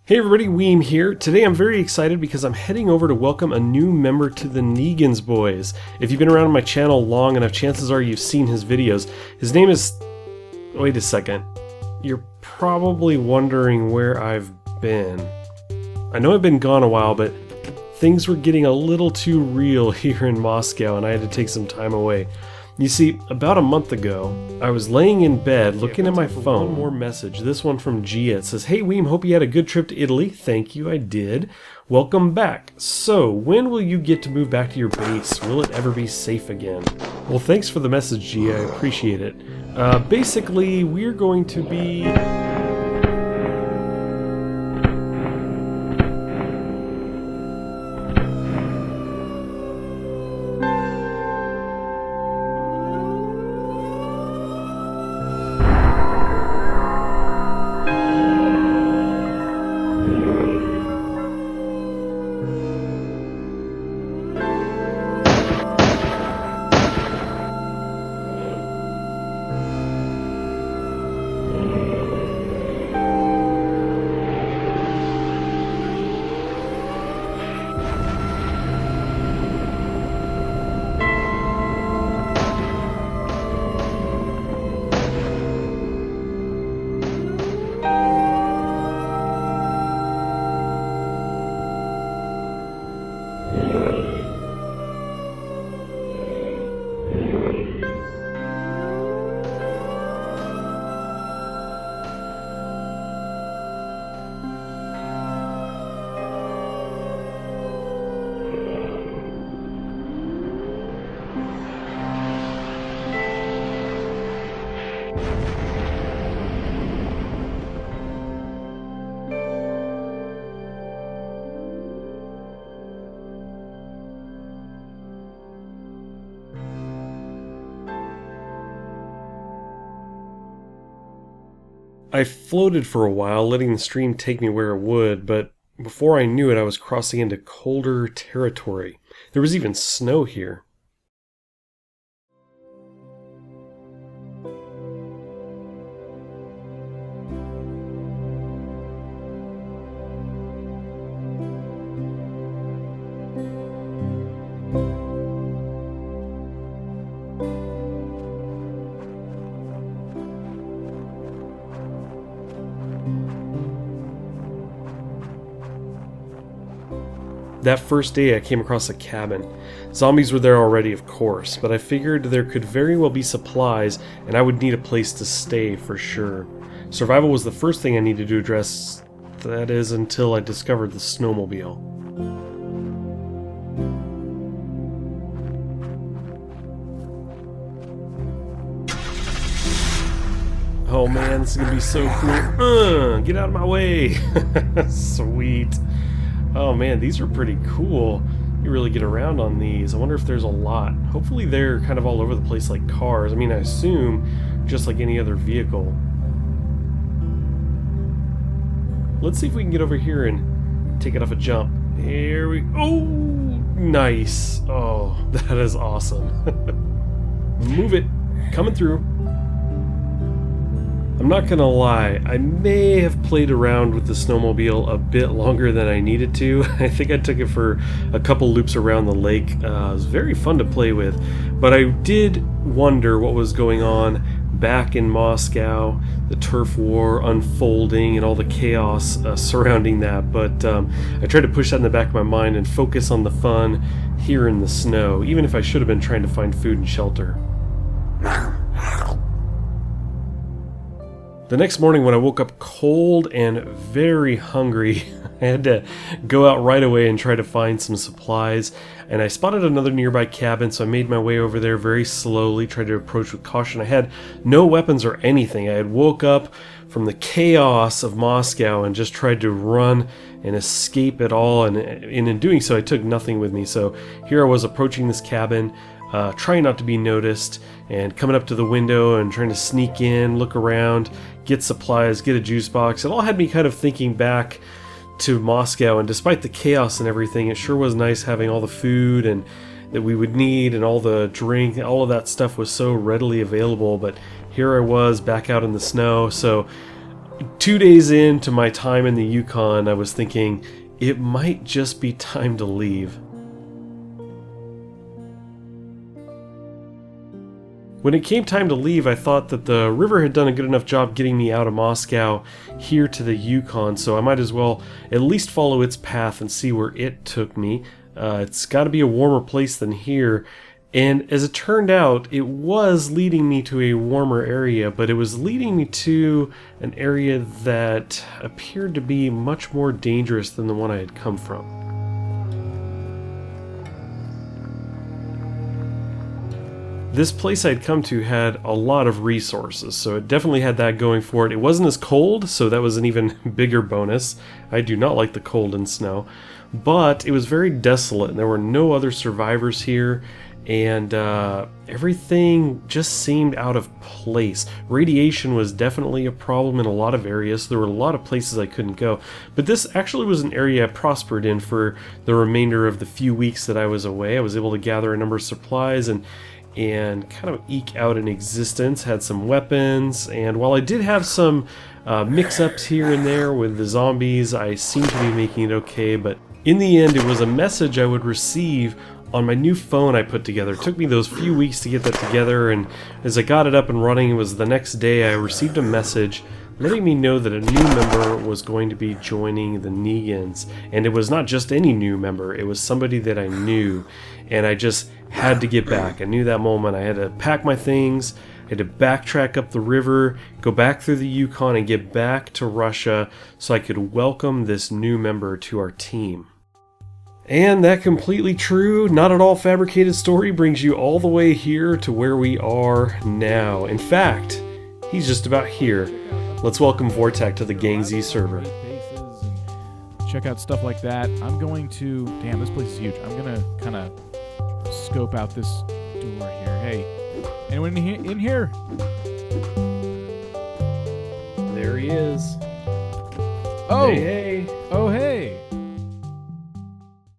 Hey everybody, Weem here. Today I'm very excited because I'm heading over to welcome a new member to the Negan's Boys. If you've been around my channel long enough, chances are you've seen his videos. His name is... Wait a second. You're probably wondering where I've been. I know I've been gone a while, but things were getting a little too real here in Moscow and I had to take some time away. You see, about a month ago, I was laying in bed looking at my phone. One more message, this one from Gia. It says, "Hey Weem, hope you had a good trip to Italy." Thank you, I did. Welcome back. So, when will you get to move back to your base? Will it ever be safe again? Well, thanks for the message, Gia. I appreciate it. Basically, we're going to be... I floated for a while, letting the stream take me where it would, but before I knew it, I was crossing into colder territory. There was even snow here. That first day I came across a cabin. Zombies were there already, of course, but I figured there could very well be supplies and I would need a place to stay for sure. Survival was the first thing I needed to address, that is, until I discovered the snowmobile. Oh man, this is gonna be so cool. Get out of my way! Sweet. Oh man, these are pretty cool. You really get around on these. I wonder if there's a lot. Hopefully they're kind of all over the place like cars. I mean, I assume just like any other vehicle. Let's see if we can get over here and take it off a jump. Here we... Oh! Nice! Oh, that is awesome. Move it. Coming through. I'm not gonna lie, I may have played around with the snowmobile a bit longer than I needed to. I think I took it for a couple loops around the lake. It was very fun to play with, but I did wonder what was going on back in Moscow, the turf war unfolding and all the chaos surrounding that, but I tried to push that in the back of my mind and focus on the fun here in the snow, even if I should have been trying to find food and shelter. The next morning when I woke up cold and very hungry, I had to go out right away and try to find some supplies, and I spotted another nearby cabin, so I made my way over there very slowly, tried to approach with caution. I had no weapons or anything. I had woke up from the chaos of Moscow and just tried to run and escape it all, and in doing so I took nothing with me. So here I was approaching this cabin, trying not to be noticed, and coming up to the window and trying to sneak in, look around, get supplies, get a juice box. It all had me kind of thinking back to Moscow, and despite the chaos and everything, it sure was nice having all the food and that we would need and all the drink. All of that stuff was so readily available, but here I was back out in the snow. So 2 days into my time in the Yukon, I was thinking it might just be time to leave. When it came time to leave, I thought that the river had done a good enough job getting me out of Moscow here to the Yukon, so I might as well at least follow its path and see where it took me. It's got to be a warmer place than here, and as it turned out, it was leading me to a warmer area, but it was leading me to an area that appeared to be much more dangerous than the one I had come from. This place I'd come to had a lot of resources, so it definitely had that going for it. It wasn't as cold, so that was an even bigger bonus. I do not like the cold and snow. But it was very desolate, and there were no other survivors here, and everything just seemed out of place. Radiation was definitely a problem in a lot of areas, so there were a lot of places I couldn't go. But this actually was an area I prospered in for the remainder of the few weeks that I was away. I was able to gather a number of supplies and kind of eke out an existence, had some weapons, and while I did have some mix-ups here and there with the zombies, I seemed to be making it okay, but in the end it was a message I would receive on my new phone I put together. It took me those few weeks to get that together, and as I got it up and running, it was the next day I received a message letting me know that a new member was going to be joining the Negans. And it was not just any new member, it was somebody that I knew, and I just had to get back. I knew that moment. I had to pack my things, I had to backtrack up the river, go back through the Yukon, and get back to Russia so I could welcome this new member to our team. And that completely true, not at all fabricated story brings you all the way here to where we are now. In fact, he's just about here. Let's welcome Vortek to the GangZ server. Check out stuff like that. I'm going to... Damn, this place is huge. I'm going to kind of scope out this door here. Hey, anyone in here? There he is. Oh! Hey, hey. Oh,